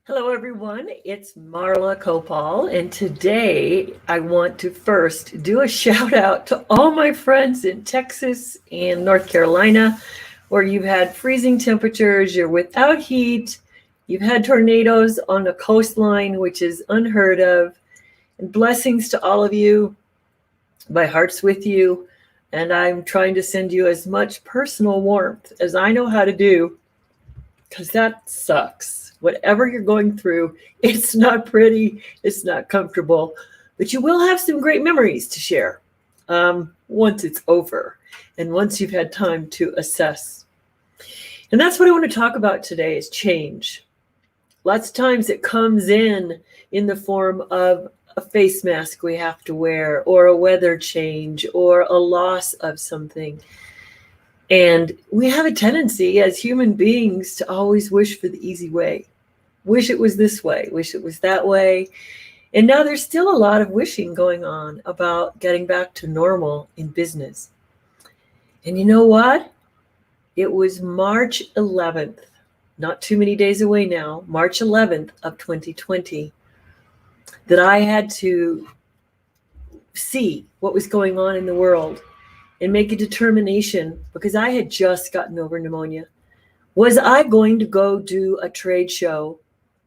Hello, everyone. It's Marla Copal, and today I want to first do a shout out to all my friends in Texas and North Carolina, where you've had freezing temperatures, you're without heat, you've had tornadoes on the coastline, which is unheard of. And blessings to all of you. My heart's with you, and I'm trying to send you as much personal warmth as I know how to do, because that sucks. Whatever you're going through, it's not pretty, it's not comfortable, but you will have some great memories to share once it's over and once you've had time to assess. And that's what I want to talk about today is change. Lots of times it comes in the form of a face mask we have to wear, or a weather change, or a loss of something. And we have a tendency as human beings to always wish for the easy way. Wish it was this way, wish it was that way. And now there's still a lot of wishing going on about getting back to normal in business. And you know what? It was March 11th, not too many days away now, March 11th of 2020, that I had to see what was going on in the world and make a determination, because I had just gotten over pneumonia. Was I going to go do a trade show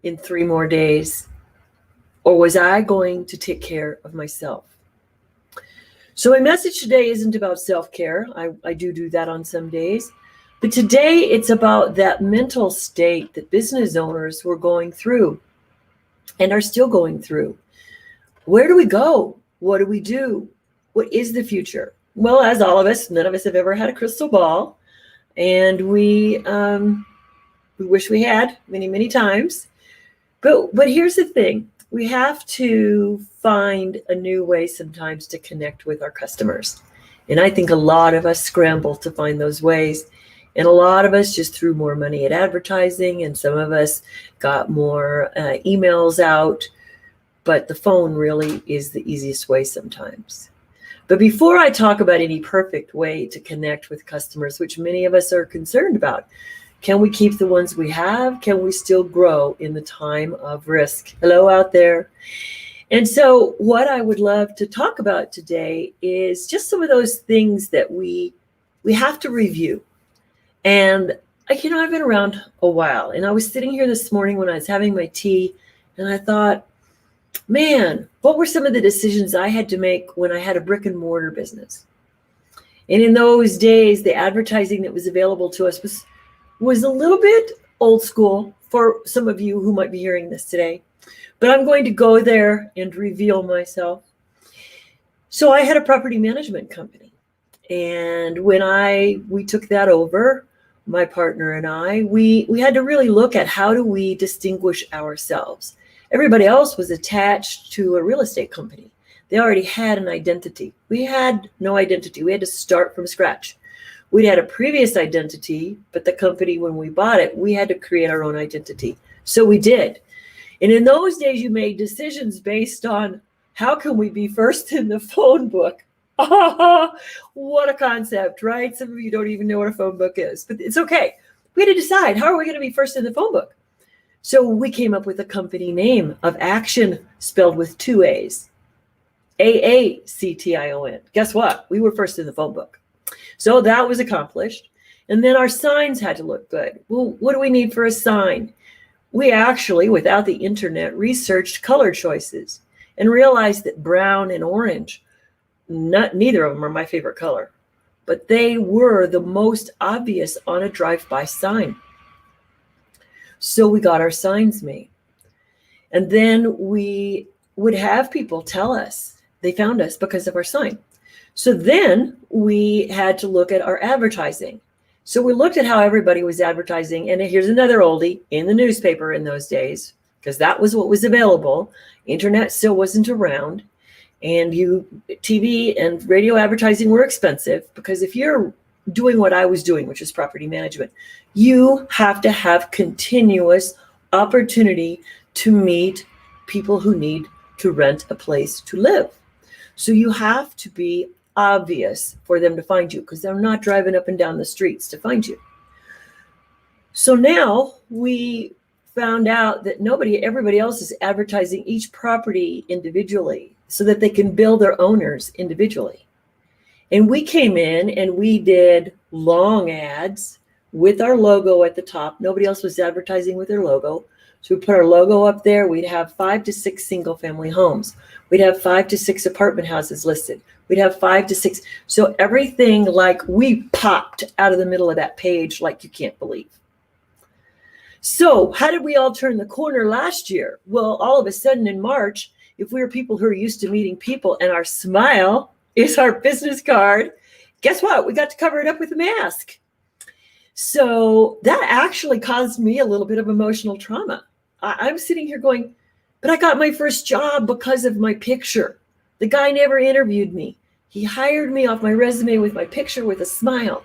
in 3 more days? Or was I going to take care of myself? So my message today isn't about self-care. I do that on some days. But today it's about that mental state that business owners were going through and are still going through. Where do we go? What do we do? What is the future? Well, as all of us, none of us have ever had a crystal ball, and we wish we had many, many times. But here's the thing. We have to find a new way sometimes to connect with our customers. And I think a lot of us scramble to find those ways. And a lot of us just threw more money at advertising, and some of us got more emails out. But the phone really is the easiest way sometimes. But before I talk about any perfect way to connect with customers, which many of us are concerned about, can we keep the ones we have? Can we still grow in the time of risk? Hello out there. And so what I would love to talk about today is just some of those things that we have to review. And I've been around a while, and I was sitting here this morning when I was having my tea, and I thought, man, what were some of the decisions I had to make when I had a brick and mortar business? And in those days, the advertising that was available to us was a little bit old school for some of you who might be hearing this today. But I'm going to go there and reveal myself. So I had a property management company. And when we took that over, my partner and I, we had to really look at how do we distinguish ourselves. Everybody else was attached to a real estate company. They already had an identity. We had no identity. We had to start from scratch. We'd had a previous identity, but the company, when we bought it, we had to create our own identity. So we did. And in those days, you made decisions based on how can we be first in the phone book? What a concept, right? Some of you don't even know what a phone book is, but it's okay. We had to decide, how are we going to be first in the phone book? So we came up with a company name of Action, spelled with 2 A's. AACTION. Guess what? We were first in the phone book. So that was accomplished. And then our signs had to look good. Well, what do we need for a sign? We actually, without the internet, researched color choices and realized that brown and orange, neither of them are my favorite color, but they were the most obvious on a drive-by sign. So we got our signs made. And then we would have people tell us they found us because of our sign. So then we had to look at our advertising. So we looked at how everybody was advertising. And here's another oldie, in the newspaper in those days, because that was what was available. Internet still wasn't around. And TV and radio advertising were expensive, because if you're doing what I was doing, which is property management, you have to have continuous opportunity to meet people who need to rent a place to live. So you have to be obvious for them to find you, because they're not driving up and down the streets to find you. So now we found out that everybody else is advertising each property individually so that they can bill their owners individually. And we came in and we did long ads with our logo at the top. Nobody else was advertising with their logo. So we put our logo up there. We'd have 5 to 6 single family homes. We'd have 5 to 6 apartment houses listed. We'd have 5 to 6. So everything, like, we popped out of the middle of that page like you can't believe. So how did we all turn the corner last year? Well, all of a sudden in March, if we were people who are used to meeting people and our smile is our business card, guess what? We got to cover it up with a mask. So that actually caused me a little bit of emotional trauma. I'm sitting here going, but I got my first job because of my picture. The guy never interviewed me. He hired me off my resume with my picture with a smile.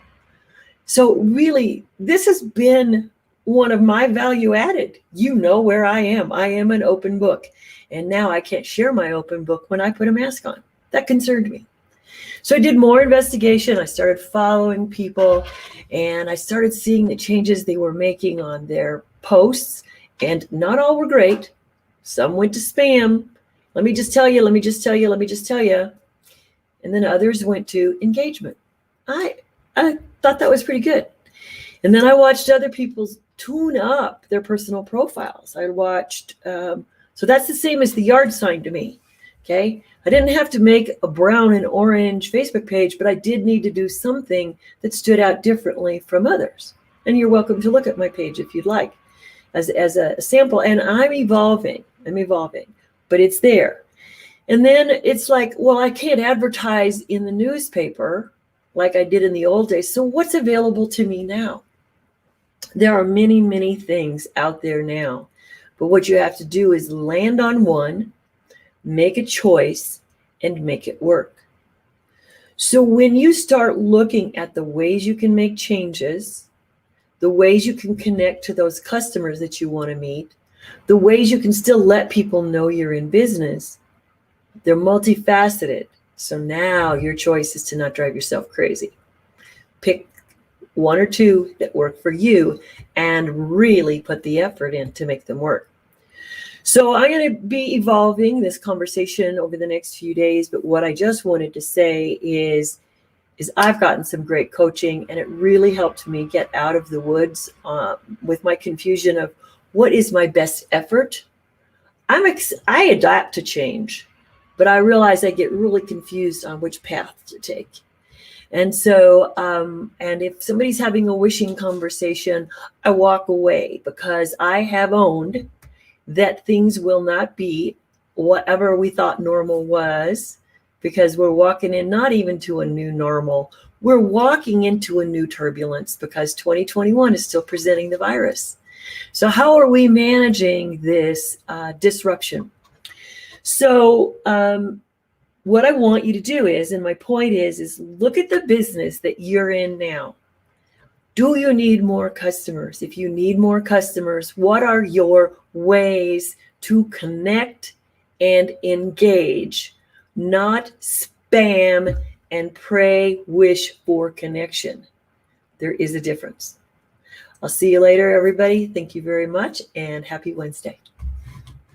So really, this has been one of my value added. You know where I am. I am an open book. And now I can't share my open book when I put a mask on. That concerned me. So I did more investigation. I started following people and I started seeing the changes they were making on their posts. And not all were great. Some went to spam. Let me just tell you. And then others went to engagement. I thought that was pretty good. And then I watched other people tune up their personal profiles. I watched, so that's the same as the yard sign to me. Okay. I didn't have to make a brown and orange Facebook page, but I did need to do something that stood out differently from others. And you're welcome to look at my page if you'd like as a sample. And I'm evolving, but it's there. And then it's like, well, I can't advertise in the newspaper like I did in the old days. So what's available to me now? There are many, many things out there now, but what you have to do is land on one, make a choice, and make it work. So when you start looking at the ways you can make changes, the ways you can connect to those customers that you want to meet, the ways you can still let people know you're in business, they're multifaceted. So now your choice is to not drive yourself crazy. Pick 1 or 2 that work for you and really put the effort in to make them work. So I'm going to be evolving this conversation over the next few days, but what I just wanted to say is I've gotten some great coaching, and it really helped me get out of the woods with my confusion of what is my best effort. I adapt to change, but I realize I get really confused on which path to take. And so, and if somebody's having a wishing conversation, I walk away because I have owned that things will not be whatever we thought normal was, because we're walking in not even to a new normal. We're walking into a new turbulence because 2021 is still presenting the virus. So how are we managing this disruption? So what I want you to do is, and my point is look at the business that you're in now. Do you need more customers? If you need more customers, what are your ways to connect and engage, not spam and pray, wish for connection? There is a difference. I'll see you later, everybody. Thank you very much, and happy Wednesday.